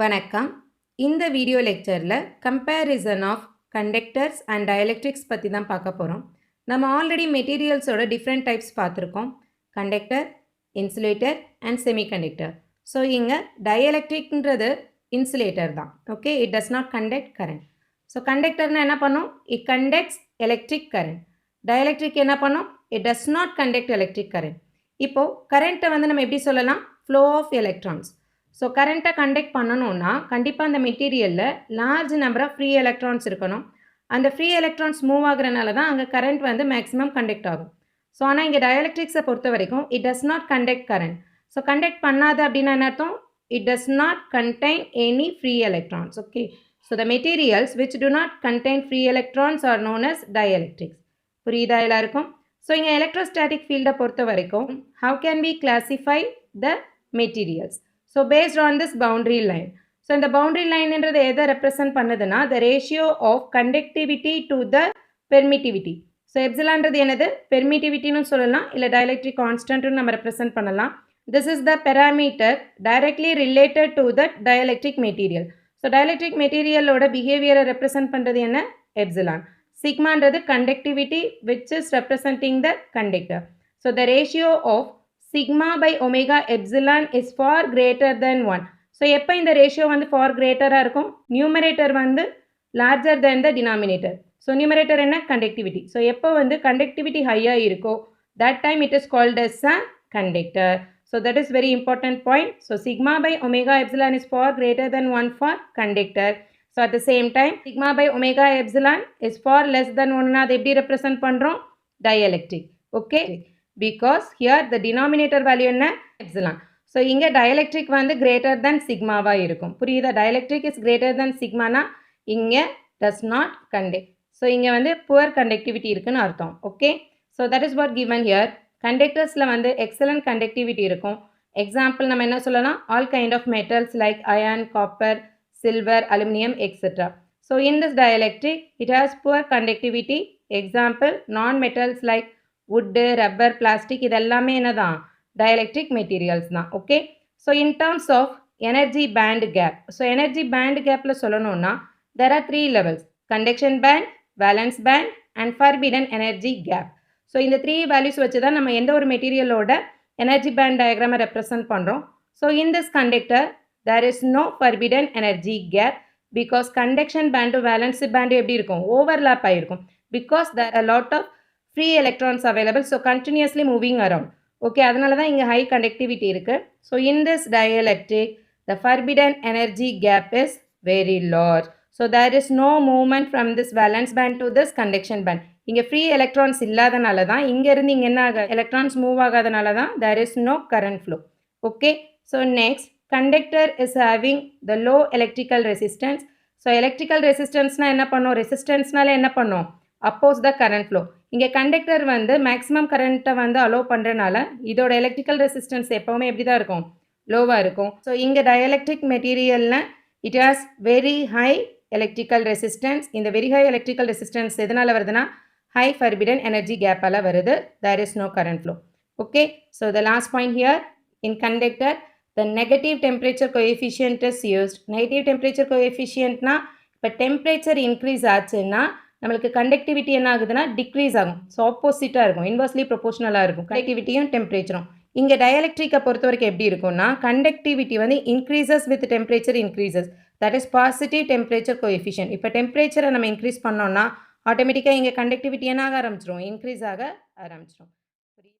வணக்கம். இந்த வீடியோ லெக்சரில் comparison of conductors and dielectrics பற்றி தான் பார்க்க போகிறோம். நம்ம ஆல்ரெடி மெட்டீரியல்ஸோட டிஃப்ரெண்ட் டைப்ஸ் பார்த்துருக்கோம். Conductor, insulator and semiconductor. So இங்கே டயலெக்ட்ரிக்ன்றது இன்சுலேட்டர் தான். Okay, it does not conduct current. So கண்டக்டர்னா என்ன பண்ணும்? It conducts electric current. Dielectric என்ன பண்ணும்? It does not conduct electric current. இப்போது கரண்ட்டை வந்து நம்ம எப்படி சொல்லலாம்? Flow of electrons. ஸோ கரண்ட்டை கண்டக்ட் பண்ணணும்னா கண்டிப்பாக அந்த மெட்டீரியலில் large number of free electrons இருக்கணும். அந்த ஃப்ரீ எலக்ட்ரான்ஸ் மூவ் ஆகுறனால தான் அங்கே கரண்ட் வந்து மேக்ஸிமம் கண்டக்ட் ஆகும். ஸோ ஆனால் இங்கே டயலெக்ட்ரிக்ஸை பொறுத்த வரைக்கும் it does not conduct current. So conduct பண்ணாது அப்படின்னா என்ன அர்த்தம்? It does not contain any free electrons. Okay, so the materials which do not contain free electrons are known as dielectrics. புரியுதா எல்லாருக்கும்? ஸோ இங்கே எலக்ட்ரோஸ்டாட்டிக் ஃபீல்டை பொறுத்த வரைக்கும் how can we classify the materials? So based on this boundary line. So இந்த boundary line என்றது எதை represent பண்ணுதுன்னா the ratio of conductivity to the permittivity. So epsilonன்றது என்னது? Permittivityன்னு சொல்லலாம், இல்லை dielectric constantன்னு நம்ம represent பண்ணலாம். This is the parameter directly related to the dielectric material. So dielectric material ஓட behavior represent பண்ணுறது என்ன? Epsilon. Sigmaன்றது conductivity which is representing the conductor. So the ratio of sigma by omega epsilon is far greater than 1. So எப்போ இந்த ratio வந்து far greater-ஆ இருக்கும்? Numerator வந்து larger than the denominator. So numerator என்ன? Conductivity. So எப்போ வந்து conductivity ஹையாக இருக்கோ that time it is called as a conductor. So that is very important point. So sigma by omega epsilon is far greater than 1 for conductor. So at the same time sigma by omega epsilon is far less than 1. அதை எப்படி represent பண்ணுறோம்? Dielectric. Okay. Because here the denominator value என்ன? Epsilon. So இங்கே dielectric வந்து greater than sigma-வா இருக்கும். புரியுதா? Dielectric is greater than sigma-னா இங்கே does not conduct. So இங்கே வந்து poor conductivity இருக்குன்னு அர்த்தம். Okay. So that is what given here. Conductorsல வந்து excellent conductivity இருக்கும். Example நம்ம என்ன சொல்லலாம்? All kind of metals like iron, copper, silver, aluminum, etc. So in this dielectric it has poor conductivity. Example non-metals like wood, rubber, plastic இதெல்லாமே என்னதான்? Dielectric materials தான். Okay. So in terms of energy band gap. So energy band gapல சொல்லணும்னா there are 3 levels. Conduction band, valence band and forbidden energy gap. So இந்த 3 values வச்சு தான் நம்ம எந்த ஒரு மெட்டீரியலோட energy band diagram represent பண்ணுறோம். So in this conductor there is no forbidden energy gap because conduction band valence band எப்படி இருக்கும்? Overlap ஆயிருக்கும். Because there are a lot of free electrons available, so continuously moving around. Okay, அதனால தான் இங்கே high conductivity இருக்கு. So in this dielectric the forbidden energy gap is very large. So there is no movement from this valence band to this conduction band. இங்கே free electrons இல்லாதனால தான் இங்கேருந்து இங்கே என்ன ஆக electrons move ஆகாதனால தான் there is no current flow. Okay, so next conductor is having the low electrical resistance. So electrical resistanceனா என்ன பண்ணும்? ரெசிஸ்டன்ஸ்னால என்ன பண்ணும்? Oppose the current flow. இங்கே கண்டக்டர் வந்து மேக்ஸிமம் கரண்ட்டை வந்து அலோவ் பண்ணுறனால இதோட எலக்ட்ரிக்கல் ரெசிஸ்டன்ஸ் எப்போவுமே எப்படி தான் இருக்கும்? லோவாக இருக்கும். ஸோ இங்கே டயலெக்ட்ரிக் மெட்டீரியலில் it has very high electrical resistance. இந்த வெரி ஹை எலக்ட்ரிக்கல் ரெசிஸ்டன்ஸ் எதனால் வருதுன்னா ஹை ஃபர்பிடன் எனர்ஜி கேப்பால் வருது. There is no current flow. Okay, so the last point here in conductor the negative temperature coefficient is used. Negative temperature கோஎஃபிஷியன்ட்னா இப்போ temperature increase ஆச்சுன்னா நம்மளுக்கு conductivity என்ன ஆகுதுன்னா டிக்ரீஸ் ஆகும். ஸோ ஆப்போசிட்டாக இருக்கும், இன்வர்ஸ்லி ப்ரொபோஷனலாக இருக்கும் கண்டக்டிவிட்டியும் டெம்பரேச்சரும். இங்கே டயலெக்ட்ரிக்கை பொறுத்த வரைக்கும் எப்படி இருக்கும்னா கண்டக்டிவிட்டி வந்து increases with temperature increases. That is positive temperature coefficient. இப்போ டெம்பரேச்சரை நம்ம இன்க்ரீஸ் பண்ணோம்னா ஆட்டோமேட்டிக்காக இங்கே கண்டக்டிவிட்டி என்ன ஆக ஆரம்பிச்சிடும்? இன்க்ரீஸ் ஆக ஆரம்பிச்சிடும்.